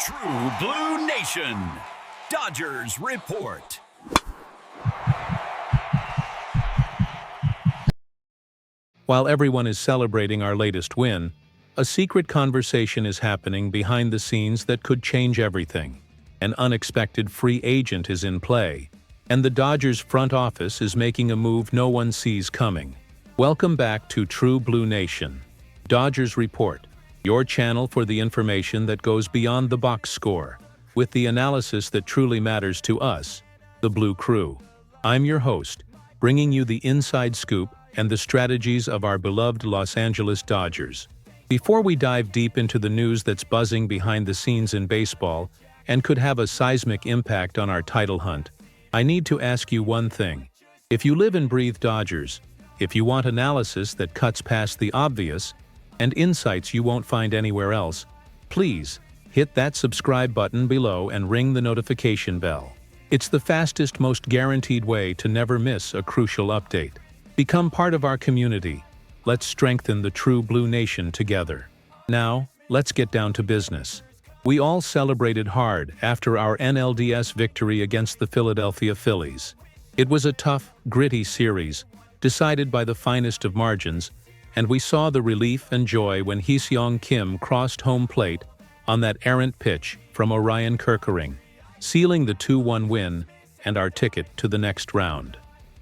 True Blue Nation, Dodgers Report. While everyone is celebrating our latest win, a secret conversation is happening behind the scenes that could change everything. An unexpected free agent is in play, and the Dodgers front office is making a move no one sees coming. Welcome back to True Blue Nation, Dodgers Report, your channel for the information that goes beyond the box score, with the analysis that truly matters to us, the Blue Crew. I'm your host, bringing you the inside scoop and the strategies of our beloved Los Angeles Dodgers. Before we dive deep into the news that's buzzing behind the scenes in baseball and could have a seismic impact on our title hunt, I need to ask you one thing. If you live and breathe Dodgers, if you want analysis that cuts past the obvious and insights you won't find anywhere else, please hit that subscribe button below and ring the notification bell. It's the fastest, most guaranteed way to never miss a crucial update. Become part of our community. Let's strengthen the True Blue Nation together. Now, let's get down to business. We all celebrated hard after our NLDS victory against the Philadelphia Phillies. It was a tough, gritty series, decided by the finest of margins, and we saw the relief and joy when Hee-Seong Kim crossed home plate on that errant pitch from Orion Kerkering, sealing the 2-1 win and our ticket to the next round.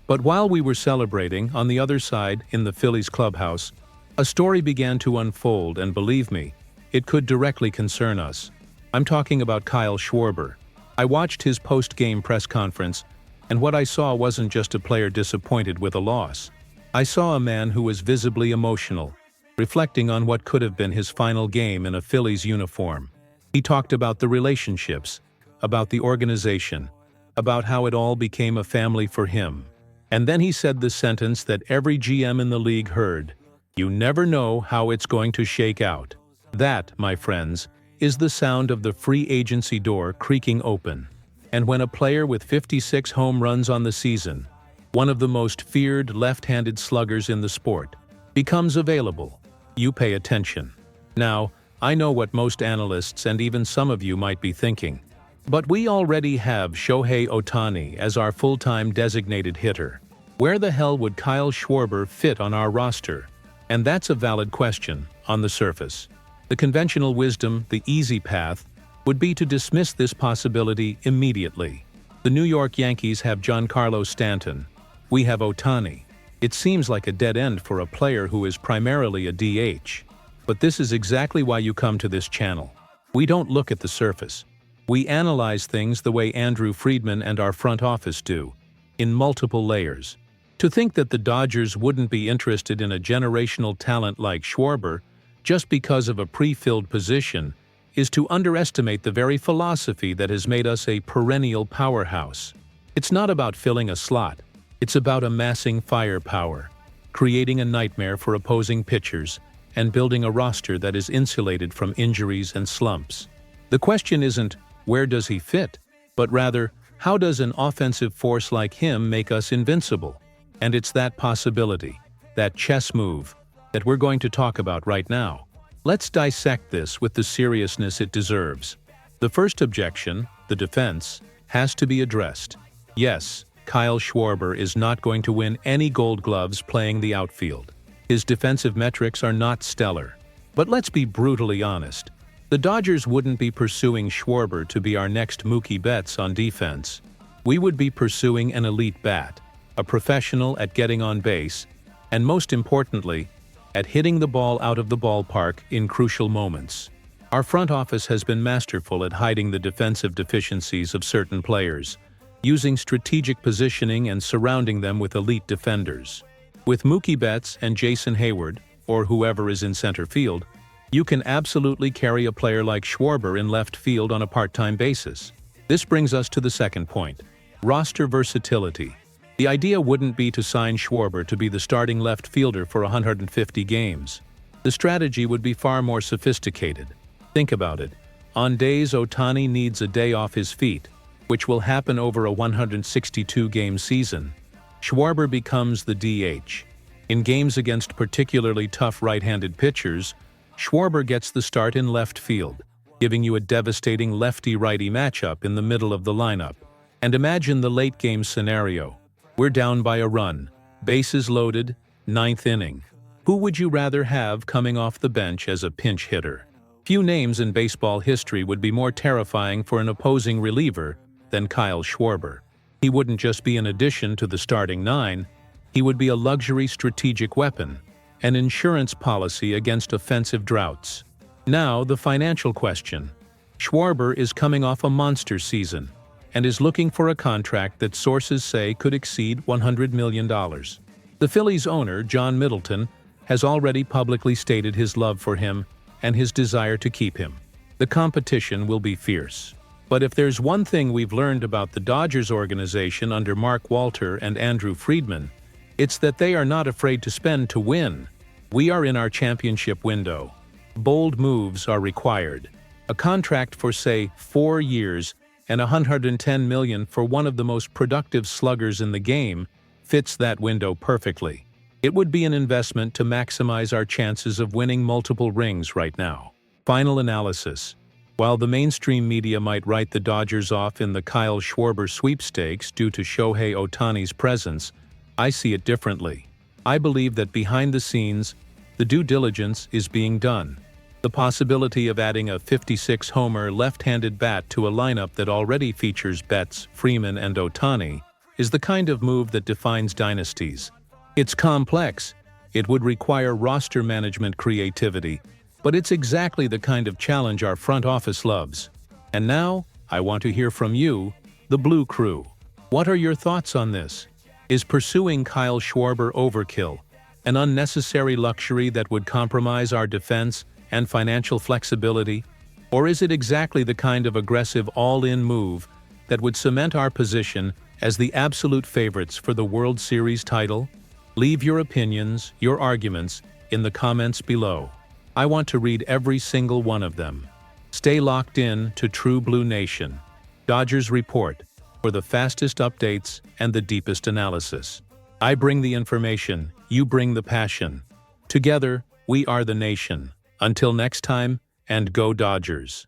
But while we were celebrating, on the other side, in the Phillies clubhouse, a story began to unfold, and believe me, it could directly concern us. I'm talking about Kyle Schwarber. I watched his post-game press conference, and what I saw wasn't just a player disappointed with a loss. I saw a man who was visibly emotional, reflecting on what could have been his final game in a Phillies uniform. He talked about the relationships, about the organization, about how it all became a family for him. And then he said the sentence that every GM in the league heard: "You never know how it's going to shake out." That, my friends, is the sound of the free agency door creaking open. And when a player with 56 home runs on the season, one of the most feared left-handed sluggers in the sport, becomes available, you pay attention. Now, I know what most analysts and even some of you might be thinking. But we already have Shohei Ohtani as our full-time designated hitter. Where the hell would Kyle Schwarber fit on our roster? And that's a valid question, on the surface. The conventional wisdom, the easy path, would be to dismiss this possibility immediately. The New York Yankees have Giancarlo Stanton. We have Ohtani. It seems like a dead end for a player who is primarily a DH. But this is exactly why you come to this channel. We don't look at the surface. We analyze things the way Andrew Friedman and our front office do, in multiple layers. To think that the Dodgers wouldn't be interested in a generational talent like Schwarber just because of a pre-filled position is to underestimate the very philosophy that has made us a perennial powerhouse. It's not about filling a slot. It's about amassing firepower, creating a nightmare for opposing pitchers, and building a roster that is insulated from injuries and slumps. The question isn't, where does he fit? But rather, how does an offensive force like him make us invincible? And it's that possibility, that chess move, that we're going to talk about right now. Let's dissect this with the seriousness it deserves. The first objection, the defense, has to be addressed. Yes, Kyle Schwarber is not going to win any Gold Gloves playing the outfield. His defensive metrics are not stellar. But let's be brutally honest. The Dodgers wouldn't be pursuing Schwarber to be our next Mookie Betts on defense. We would be pursuing an elite bat, a professional at getting on base, and most importantly, at hitting the ball out of the ballpark in crucial moments. Our front office has been masterful at hiding the defensive deficiencies of certain players, using strategic positioning and surrounding them with elite defenders. With Mookie Betts and Jason Hayward, or whoever is in center field, you can absolutely carry a player like Schwarber in left field on a part-time basis. This brings us to the second point: roster versatility. The idea wouldn't be to sign Schwarber to be the starting left fielder for 150 games. The strategy would be far more sophisticated. Think about it. On days Ohtani needs a day off his feet, which will happen over a 162-game season, Schwarber becomes the DH. In games against particularly tough right-handed pitchers, Schwarber gets the start in left field. giving you a devastating lefty-righty matchup in the middle of the lineup. And imagine the late-game scenario. We're down by a run, bases loaded, ninth inning. Who would you rather have coming off the bench as a pinch hitter? Few names in baseball history would be more terrifying for an opposing reliever than Kyle Schwarber. He wouldn't just be an addition to the starting nine, he would be a luxury strategic weapon, an insurance policy against offensive droughts. Now, the financial question. Schwarber is coming off a monster season and is looking for a contract that sources say could exceed $100 million. The Phillies owner, John Middleton, has already publicly stated his love for him and his desire to keep him. The competition will be fierce. But if there's one thing we've learned about the Dodgers organization under Mark Walter and Andrew Friedman, it's that they are not afraid to spend to win. We are in our championship window. Bold moves are required. A contract for, say, 4 years and $110 million for one of the most productive sluggers in the game fits that window perfectly. It would be an investment to maximize our chances of winning multiple rings right now. Final analysis. While the mainstream media might write the Dodgers off in the Kyle Schwarber sweepstakes due to Shohei Ohtani's presence, I see it differently. I believe that behind the scenes, the due diligence is being done. The possibility of adding a 56-homer left-handed bat to a lineup that already features Betts, Freeman, and Ohtani is the kind of move that defines dynasties. It's complex. It would require roster management creativity, but it's exactly the kind of challenge our front office loves. And now, I want to hear from you, the Blue Crew. What are your thoughts on this? Is pursuing Kyle Schwarber overkill, an unnecessary luxury that would compromise our defense and financial flexibility? Or is it exactly the kind of aggressive all-in move that would cement our position as the absolute favorites for the World Series title? Leave your opinions, your arguments, in the comments below. I want to read every single one of them. Stay locked in to True Blue Nation, Dodgers Report, for the fastest updates and the deepest analysis. I bring the information, you bring the passion. Together, we are the nation. Until next time, and go Dodgers.